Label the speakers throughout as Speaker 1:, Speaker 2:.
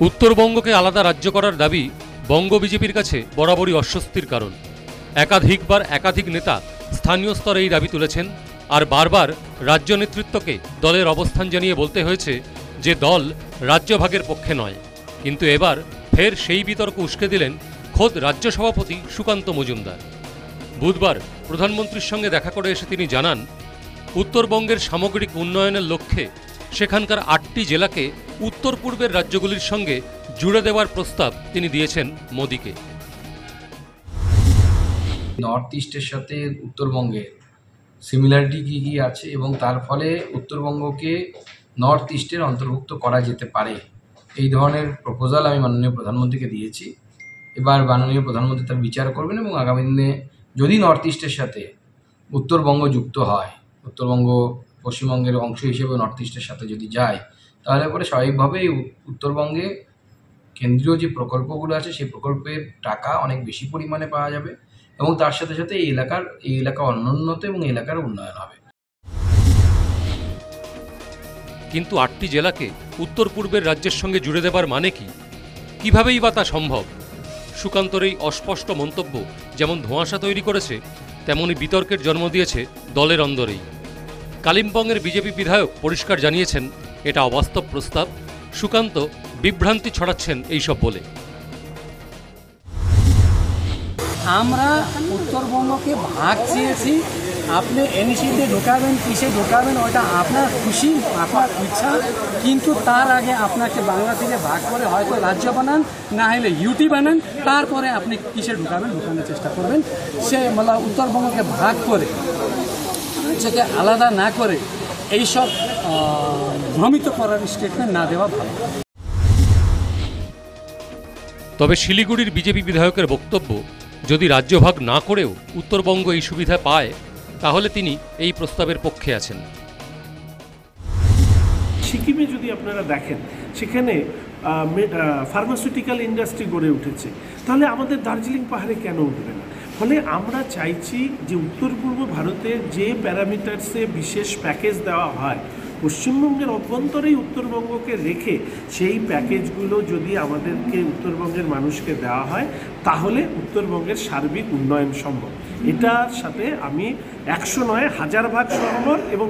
Speaker 1: উত্তরবঙ্গকে আলাদা রাজ্য করার দাবি বঙ্গ বিজেপির কাছে বরাবরই অস্বস্তির কারণ। একাধিকবার একাধিক নেতা স্থানীয় স্তরে এই দাবি তুলেছেন, আর বারবার রাজ্য নেতৃত্বকে দলের অবস্থান জানিয়ে বলতে হয়েছে যে দল রাজ্যভাগের পক্ষে নয়। কিন্তু এবার ফের সেই বিতর্ক উস্কে দিলেন খোদ রাজ্য সভাপতি সুকান্ত মজুমদার। বুধবার প্রধানমন্ত্রীর সঙ্গে দেখা করে এসে তিনি জানান, উত্তরবঙ্গের সামগ্রিক উন্নয়নের লক্ষ্যে সেখানকার 8টি জেলাকে উত্তর পূর্বের রাজ্যগুলির সঙ্গে জুড়ে দেওয়ার প্রস্তাব তিনি দিয়েছেন মোদিকে।
Speaker 2: নর্থ ইস্টের সাথে উত্তরবঙ্গের সিমিলারিটি কী কী আছে এবং তার ফলে উত্তরবঙ্গকে নর্থ ইস্টের অন্তর্ভুক্ত করা যেতে পারে, এই ধরনের প্রপোজাল আমি মাননীয় প্রধানমন্ত্রীকে দিয়েছি। এবার মাননীয় প্রধানমন্ত্রী তার বিচার করবেন এবং আগামী দিনে যদি নর্থ ইস্টের সাথে উত্তরবঙ্গ যুক্ত হয়, উত্তরবঙ্গ পশ্চিমবঙ্গের অংশ হিসেবে নর্থ ইস্টের সাথে যদি যায়, তাহলে পরে স্বাভাবিকভাবেই উত্তরবঙ্গে কেন্দ্রীয় যে প্রকল্পগুলো আছে সেই প্রকল্পের টাকা অনেক বেশি পরিমাণে পাওয়া যাবে এবং তার সাথে সাথে এই এলাকা অনুন্নত এবং এলাকার উন্নয়ন হবে।
Speaker 1: কিন্তু 8টি জেলাকে উত্তর পূর্বের রাজ্যের সঙ্গে জুড়ে দেবার মানে কি? কিভাবেই বা তা সম্ভব? সুকান্তর এই অস্পষ্ট মন্তব্য যেমন ধোঁয়াশা তৈরি করেছে, তেমনি বিতর্কের জন্ম দিয়েছে দলের অন্দরেই। কালিম্পংয়ের বিজেপি বিধায়ক পরিষ্কার জানিয়েছেন এটা অবাস্তব প্রস্তাব। সুকান্ত বিভ্রান্তি ছড়াচ্ছেন এইসব বলে।
Speaker 3: আমরা উত্তরবঙ্গকে ভাগ চেয়েছি, আপনি এনইসিতে ঢোকাবেন, কিসে ঢোকাবেন ওটা আপনার খুশি, আপনার ইচ্ছা, কিন্তু তার আগে আপনাকে বাংলা থেকে ভাগ করে হয়তো রাজ্য বানান, না হলে ইউটি বানান, তারপরে আপনি কিসে ঢোকাবেন ঢোকানোর চেষ্টা করবেন। সে উত্তরবঙ্গকে ভাগ করে সেকে আলাদা না করে এইসব ভ্রমিত করার স্টেটমেন্ট না দেওয়া ভালো।
Speaker 1: তবে শিলিগুড়ির বিজেপি বিধায়কের বক্তব্য, যদি রাজ্যভাগ না করেও উত্তরবঙ্গ এই সুবিধা পায়, তাহলে তিনি এই প্রস্তাবের পক্ষে আছেন।
Speaker 4: সিকিমে যদি আপনারা দেখেন, সেখানে ফার্মাসিউটিক্যাল ইন্ডাস্ট্রি গড়ে উঠেছে, তাহলে আমাদের দার্জিলিং পাহাড়ে কেন উঠবে না? ফলে আমরা চাইছি যে উত্তর পূর্ব ভারতের যে প্যারামিটার্সে বিশেষ প্যাকেজ দেওয়া হয়, পশ্চিমবঙ্গের অভ্যন্তরেই উত্তরবঙ্গকে রেখে সেই প্যাকেজগুলো যদি আমাদেরকে উত্তরবঙ্গের মানুষকে দেওয়া হয়, তাহলে উত্তরবঙ্গের সার্বিক উন্নয়ন সম্ভব। এটার সাথে আমি 100 নয় 1000 ভাগ সহমত এবং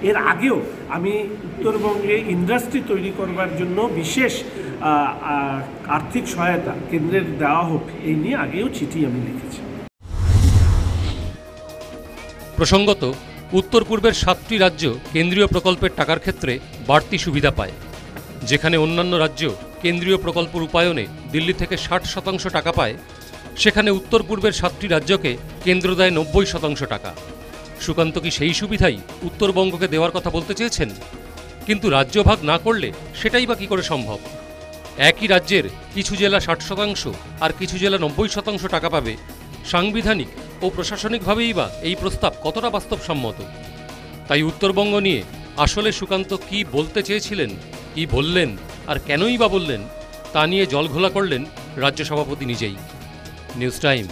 Speaker 4: এর আগেও আমি উত্তরবঙ্গে ইন্ডাস্ট্রি তৈরি করবার জন্য বিশেষ আর্থিক সহায়তা কেন্দ্রের দেওয়া হোক, এই নিয়ে আগেও চিঠি আমি লিখেছি।
Speaker 1: প্রসঙ্গত, উত্তর পূর্বের 7টি রাজ্য কেন্দ্রীয় প্রকল্পের টাকার ক্ষেত্রে বাড়তি সুবিধা পায়। যেখানে অন্যান্য রাজ্য কেন্দ্রীয় প্রকল্প রূপায়ণে দিল্লি থেকে 60% টাকা পায়, সেখানে উত্তর পূর্বের 7টি রাজ্যকে কেন্দ্র দেয় 90% টাকা। সুকান্ত কি সেই সুবিধাই উত্তরবঙ্গকে দেওয়ার কথা বলতে চেয়েছেন? কিন্তু রাজ্য ভাগ না করলে সেটাই বা কী করে সম্ভব? একই রাজ্যের কিছু জেলা 60% আর কিছু জেলা 90% টাকা পাবে। সাংবিধানিক ও প্রশাসনিকভাবেই বা এই প্রস্তাব কতটা বাস্তবসম্মত? তাই উত্তরবঙ্গ নিয়ে আসলে সুকান্ত কি বলতে চেয়েছিলেন, কি বললেন আর কেনই বা বললেন, তা নিয়ে জলঘোলা করলেন রাজ্য সভাপতি নিজেই। News time.